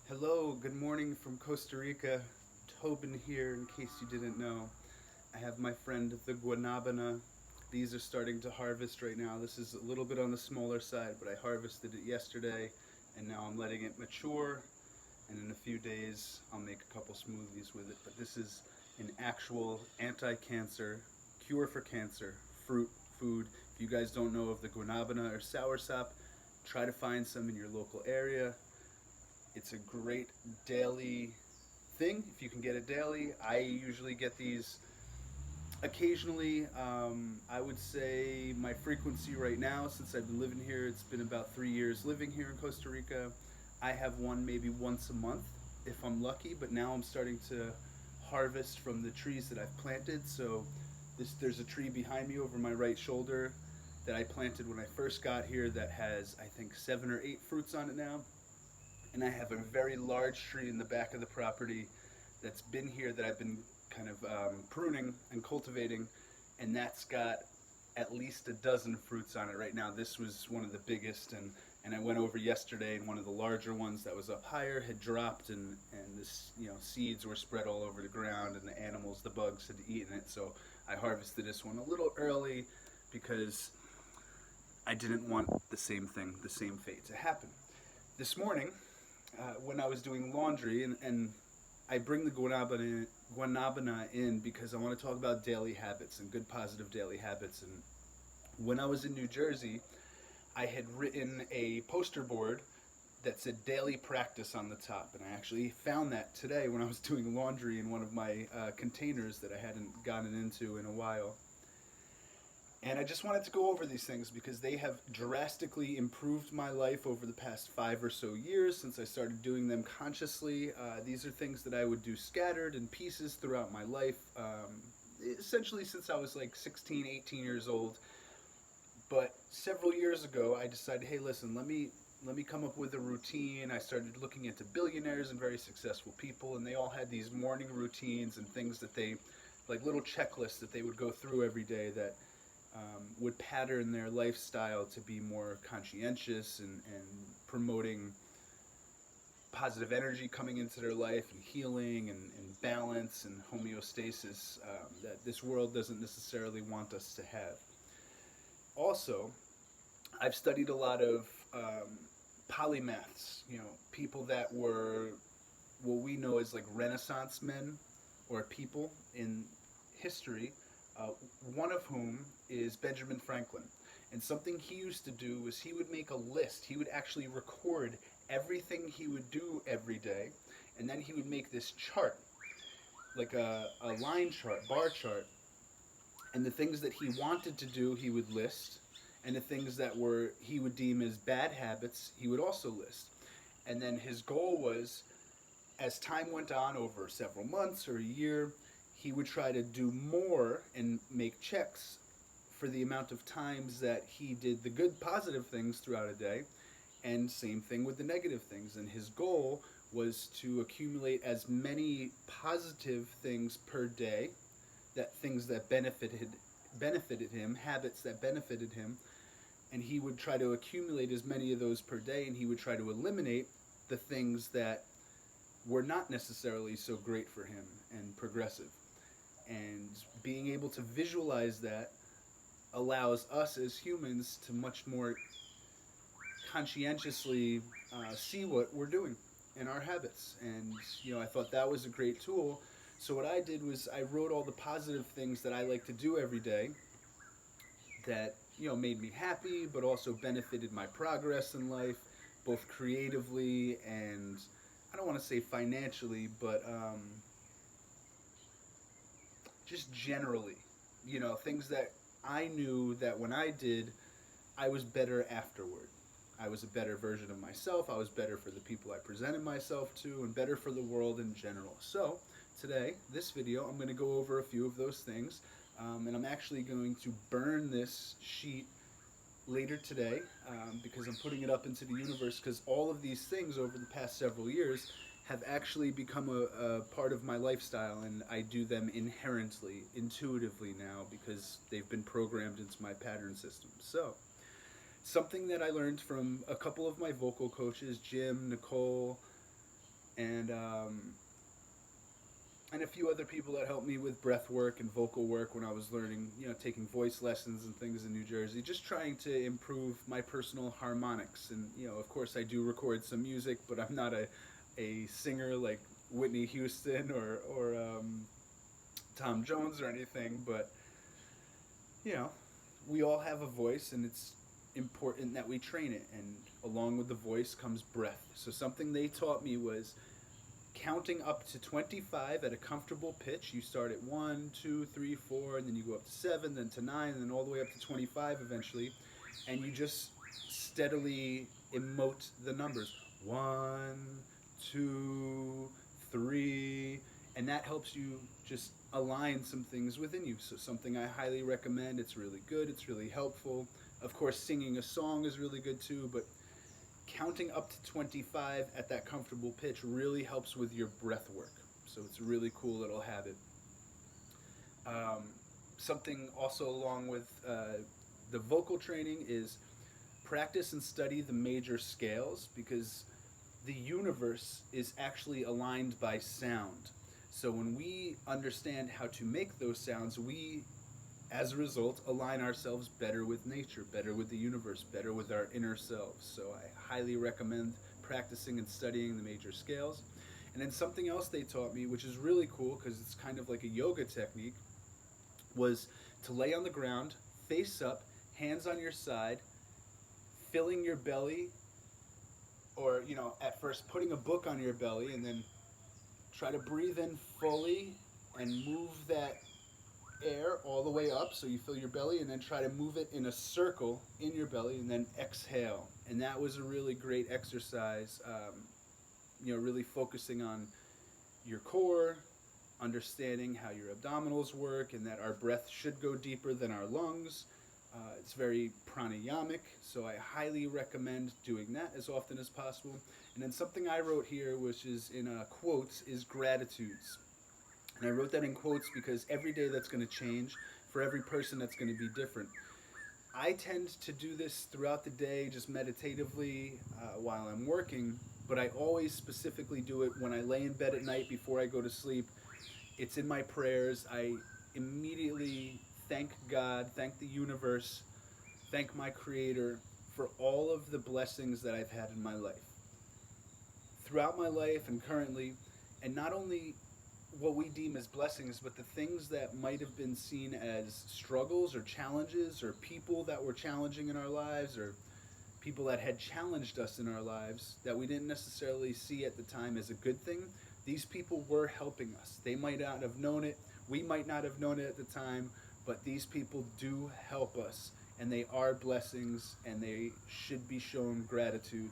Hello, good morning from Costa Rica. Tobin here, in case you didn't know. I have my friend the guanabana. These are starting to harvest right now. This is a little bit on the smaller side, but I harvested it yesterday, and now I'm letting it mature. And in a few days, I'll make a couple smoothies with it. But this is an actual anti-cancer, cure for cancer fruit food. If you guys don't know of the guanabana or soursop, try to find some in your local area. It's a great daily thing if you can get it daily. I usually get these occasionally. I would say my frequency right now, since I've been living here, it's been about 3 years living here in Costa Rica. I have one maybe once a month if I'm lucky, but now I'm starting to harvest from the trees that I've planted. So there's a tree behind me over my right shoulder that I planted when I first got here that has, I think, 7 or 8 fruits on it now. And I have a very large tree in the back of the property that's been here that I've been kind of pruning and cultivating, and that's got at least a dozen fruits on it right now. This was one of the biggest, and I went over yesterday, and one of the larger ones that was up higher had dropped, and this seeds were spread all over the ground, and the animals, the bugs, had eaten it. So I harvested this one a little early because I didn't want the same thing, the same fate to happen. This morning, when I was doing laundry, and I bring the guanabana in because I want to talk about daily habits and good positive daily habits. And when I was in New Jersey, I had written a poster board that said daily practice on the top. And I actually found that today when I was doing laundry in one of my containers that I hadn't gotten into in a while. And I just wanted to go over these things because they have drastically improved my life over the past 5 or so years since I started doing them consciously. These are things that I would do scattered in pieces throughout my life, essentially since I was like 16, 18 years old. But several years ago, I decided, hey, listen, let me come up with a routine. I started looking into billionaires and very successful people, and they all had these morning routines and things that they, like little checklists that they would go through every day that would pattern their lifestyle to be more conscientious and promoting positive energy coming into their life and healing and balance and homeostasis that this world doesn't necessarily want us to have. Also, I've studied a lot of polymaths, people that were what we know as like Renaissance men or people in history, uh, one of whom is Benjamin Franklin. And something he used to do was he would make a list. He would actually record everything he would do every day, and then he would make this chart, like a line chart, bar chart, and the things that he wanted to do he would list, and the things that were he would deem as bad habits he would also list. And then his goal was, as time went on over several months or a year, he would try to do more and make checks for the amount of times that he did the good positive things throughout a day, and same thing with the negative things. And his goal was to accumulate as many positive things per day, that things that benefited him, habits that benefited him, and he would try to accumulate as many of those per day, and he would try to eliminate the things that were not necessarily so great for him and progressive. And being able to visualize that allows us as humans to much more conscientiously see what we're doing in our habits. And I thought that was a great tool. So what I did was I wrote all the positive things that I like to do every day that made me happy, but also benefited my progress in life, both creatively and, I don't want to say financially, but just generally, things that I knew that when I did, I was better afterward. I was a better version of myself. I was better for the people I presented myself to, and better for the world in general. So today, this video, I'm going to go over a few of those things, and I'm actually going to burn this sheet later today because I'm putting it up into the universe, because all of these things over the past several years have actually become a part of my lifestyle, and I do them inherently, intuitively now, because they've been programmed into my pattern system. So something that I learned from a couple of my vocal coaches, Jim, Nicole, and and a few other people that helped me with breath work and vocal work when I was learning, taking voice lessons and things in New Jersey, just trying to improve my personal harmonics. And, of course, I do record some music, but I'm not a singer like Whitney Houston or Tom Jones or anything. But, you know, we all have a voice, and it's important that we train it. And along with the voice comes breath. So something they taught me was counting up to 25 at a comfortable pitch. You start at 1, 2, 3, 4, and then you go up to 7, then to 9, and then all the way up to 25 eventually. And you just steadily emote the numbers. 1, 2, 3, and that helps you just align some things within you. So something I highly recommend. It's really good. It's really helpful. Of course, singing a song is really good too, but counting up to 25 at that comfortable pitch really helps with your breath work. So it's a really cool little habit. Something also along with the vocal training is practice and study the major scales, because the universe is actually aligned by sound. So when we understand how to make those sounds, we, as a result, align ourselves better with nature, better with the universe, better with our inner selves. So I highly recommend practicing and studying the major scales. And then something else they taught me, which is really cool because it's kind of like a yoga technique, was to lay on the ground, face up, hands on your side, filling your belly, or, at first putting a book on your belly, and then try to breathe in fully and move that air all the way up so you fill your belly, and then try to move it in a circle in your belly, and then exhale. And that was a really great exercise, really focusing on your core, understanding how your abdominals work, and that our breath should go deeper than our lungs. It's very pranayamic, so I highly recommend doing that as often as possible. And then something I wrote here, which is in quotes, is gratitudes. And I wrote that in quotes because every day that's going to change. For every person, that's going to be different. I tend to do this throughout the day, just meditatively while I'm working, but I always specifically do it when I lay in bed at night before I go to sleep. It's in my prayers. I immediately thank God, thank the universe, thank my Creator for all of the blessings that I've had in my life. Throughout my life and currently, and not only what we deem as blessings, but the things that might have been seen as struggles or challenges, or people that were challenging in our lives, or people that had challenged us in our lives that we didn't necessarily see at the time as a good thing. These people were helping us. They might not have known it. We might not have known it at the time, but these people do help us, and they are blessings, and they should be shown gratitude,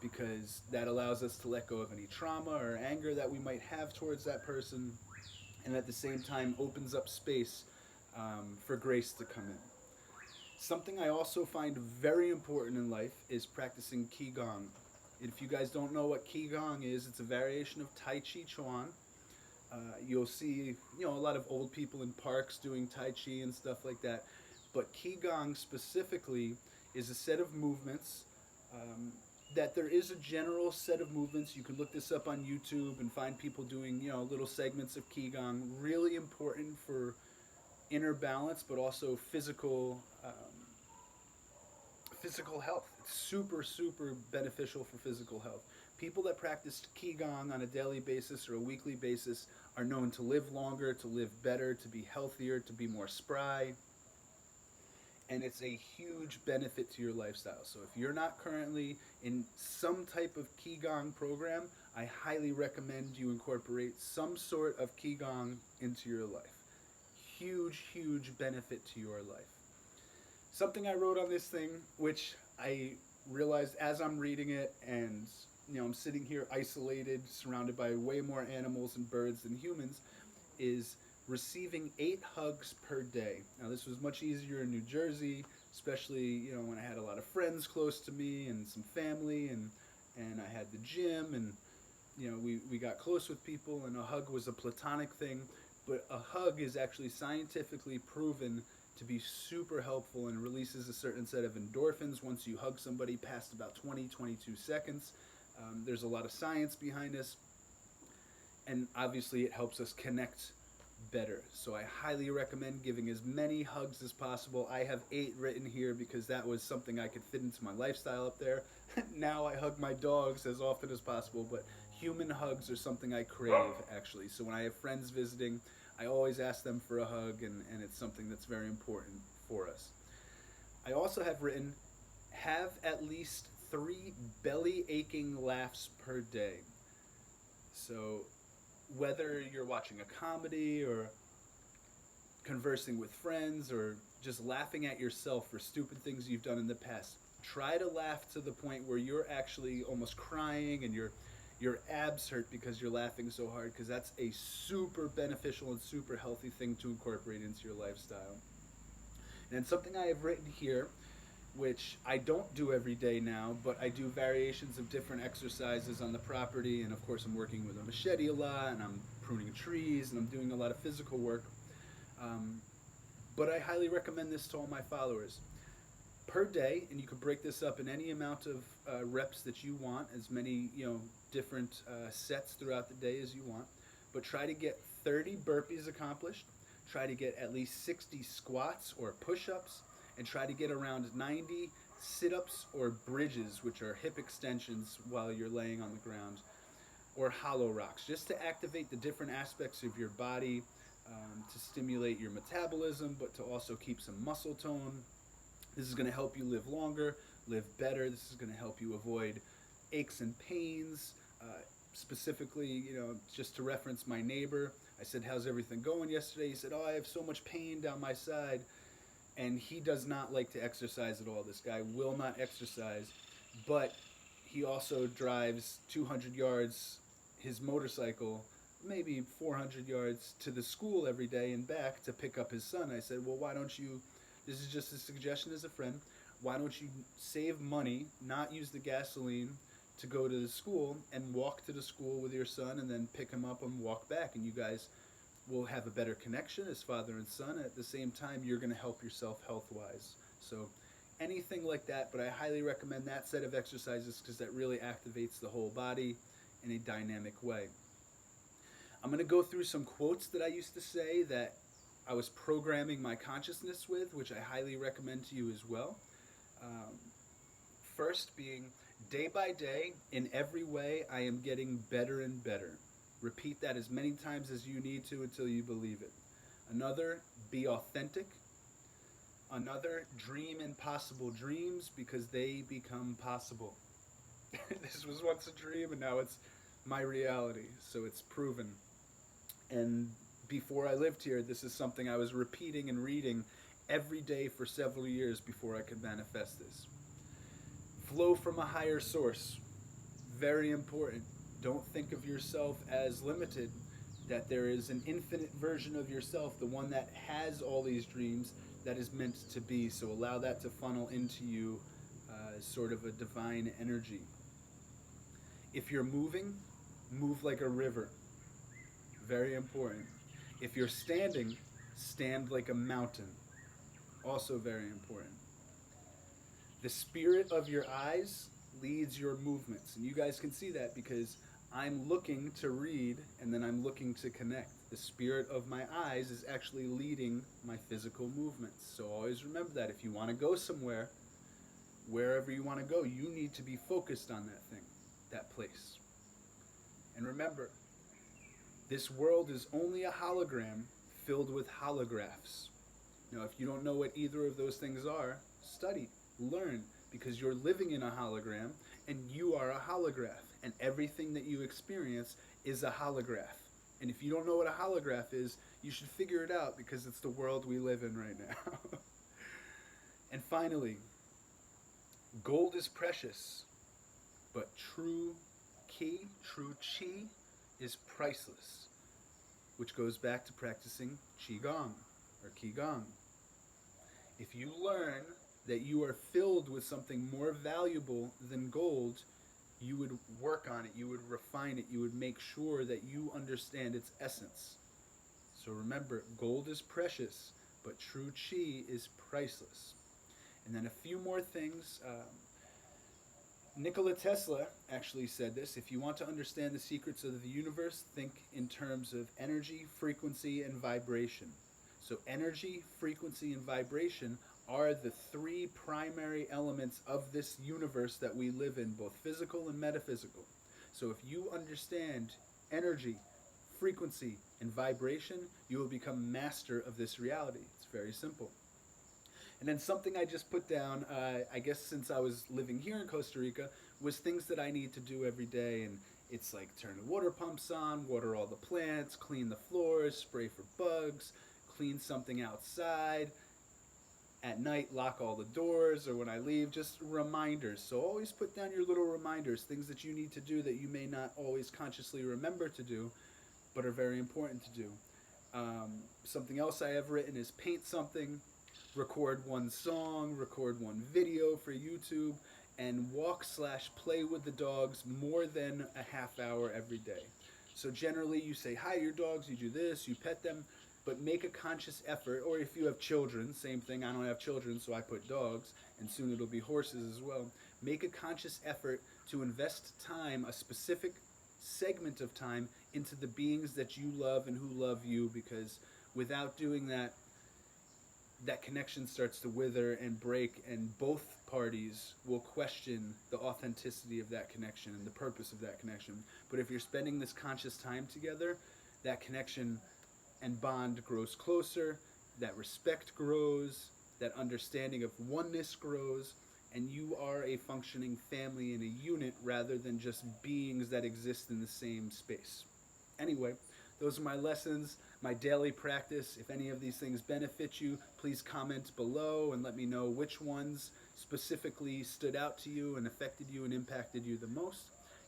because that allows us to let go of any trauma or anger that we might have towards that person, and at the same time opens up space for grace to come in. Something I also find very important in life is practicing Qigong. If you guys don't know what Qigong is, it's a variation of Tai Chi Chuan. You'll see, a lot of old people in parks doing Tai Chi and stuff like that. But Qigong specifically is a set of movements that there is a general set of movements. You can look this up on YouTube and find people doing, little segments of Qigong. Really important for inner balance, but also physical health. It's super, super beneficial for physical health. People that practice Qigong on a daily basis or a weekly basis are known to live longer, to live better, to be healthier, to be more spry. And it's a huge benefit to your lifestyle. So if you're not currently in some type of Qigong program, I highly recommend you incorporate some sort of Qigong into your life. Huge, huge benefit to your life. Something I wrote on this thing, which I realized as I'm reading it, and I'm sitting here isolated, surrounded by way more animals and birds than humans, is receiving 8 hugs per day. Now, this was much easier in New Jersey, especially when I had a lot of friends close to me and some family, and I had the gym, and we got close with people, and a hug was a platonic thing. But a hug is actually scientifically proven to be super helpful and releases a certain set of endorphins once you hug somebody past about 20, 22 seconds. There's a lot of science behind this. And obviously it helps us connect better. So I highly recommend giving as many hugs as possible. I have 8 written here because that was something I could fit into my lifestyle up there. Now I hug my dogs as often as possible, but human hugs are something I crave actually. So when I have friends visiting, I always ask them for a hug, and it's something that's very important for us. I also have written, have at least 3 belly aching laughs per day. So whether you're watching a comedy or conversing with friends or just laughing at yourself for stupid things you've done in the past, try to laugh to the point where you're actually almost crying and your abs hurt because you're laughing so hard, because that's a super beneficial and super healthy thing to incorporate into your lifestyle. And something I have written here, which I don't do every day now, but I do variations of different exercises on the property. And of course, I'm working with a machete a lot, and I'm pruning trees, and I'm doing a lot of physical work. But I highly recommend this to all my followers. Per day, and you can break this up in any amount of reps that you want, as many different sets throughout the day as you want. But try to get 30 burpees accomplished. Try to get at least 60 squats or push-ups, and try to get around 90 sit-ups or bridges, which are hip extensions while you're laying on the ground, or hollow rocks, just to activate the different aspects of your body, to stimulate your metabolism, but to also keep some muscle tone. This is going to help you live longer, live better. This is going to help you avoid aches and pains. Specifically, just to reference my neighbor, I said, how's everything going yesterday? He said, oh, I have so much pain down my side. And he does not like to exercise at all. This guy will not exercise, but he also drives 200 yards his motorcycle, maybe 400 yards to the school every day and back to pick up his son. I said, well, why don't you, this is just a suggestion as a friend, why don't you save money, not use the gasoline to go to the school, and walk to the school with your son and then pick him up and walk back, and you guys will have a better connection as father and son. At the same time, you're going to help yourself health-wise. So anything like that, but I highly recommend that set of exercises because that really activates the whole body in a dynamic way. I'm going to go through some quotes that I used to say that I was programming my consciousness with, which I highly recommend to you as well. First being, day by day, in every way, I am getting better and better. Repeat that as many times as you need to until you believe it. Another, be authentic. Another, dream impossible dreams because they become possible. This was once a dream and now it's my reality, so it's proven. And before I lived here, this is something I was repeating and reading every day for several years before I could manifest this. Flow from a higher source. Very important. Don't think of yourself as limited, that there is an infinite version of yourself, the one that has all these dreams, that is meant to be. So allow that to funnel into you as sort of a divine energy. If you're moving, move like a river. Very important. If you're standing, stand like a mountain. Also very important. The spirit of your eyes leads your movements. And you guys can see that because I'm looking to read and then I'm looking to connect. The spirit of my eyes is actually leading my physical movements. So always remember that. If you want to go somewhere, wherever you want to go, you need to be focused on that thing, that place. And remember, this world is only a hologram filled with holographs. Now, if you don't know what either of those things are, study, learn, because you're living in a hologram and you are a holograph, and everything that you experience is a holograph. And if you don't know what a holograph is, you should figure it out because it's the world we live in right now. And finally, gold is precious, but true chi is priceless, which goes back to practicing qigong or qigong. If you learn that you are filled with something more valuable than gold, you would work on it, you would refine it, you would make sure that you understand its essence. So remember, gold is precious, but true chi is priceless. And then a few more things. Nikola Tesla actually said this: if you want to understand the secrets of the universe, think in terms of energy, frequency, and vibration. So energy, frequency, and vibration are the three primary elements of this universe that we live in, both physical and metaphysical. So if you understand energy, frequency, and vibration, you will become master of this reality. It's very simple. And then something I just put down, I guess since I was living here in Costa Rica, was things that I need to do every day. And it's like turn the water pumps on, water all the plants, clean the floors, spray for bugs, clean something outside. At night, lock all the doors, or when I leave, just reminders. So always put down your little reminders, things that you need to do that you may not always consciously remember to do, but are very important to do. Something else I have written is paint something, record one song, record one video for YouTube, and walk/play with the dogs more than a half hour every day. So generally you say hi to your dogs, you do this, you pet them, but make a conscious effort. Or if you have children, same thing, I don't have children, so I put dogs, and soon it'll be horses as well. Make a conscious effort to invest time, a specific segment of time, into the beings that you love and who love you, because without doing that, that connection starts to wither and break, and both parties will question the authenticity of that connection and the purpose of that connection. But if you're spending this conscious time together, that connection and bond grows closer, that respect grows, that understanding of oneness grows, and you are a functioning family and a unit rather than just beings that exist in the same space. Anyway, those are my lessons, my daily practice. If any of these things benefit you, please comment below and let me know which ones specifically stood out to you and affected you and impacted you the most.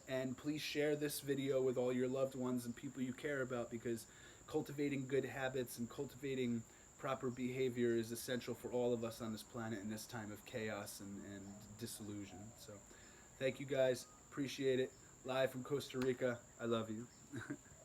And please share this video with all your loved ones and people you care about, because cultivating good habits and cultivating proper behavior is essential for all of us on this planet in this time of chaos and disillusion. So thank you guys. Appreciate it. Live from Costa Rica. I love you.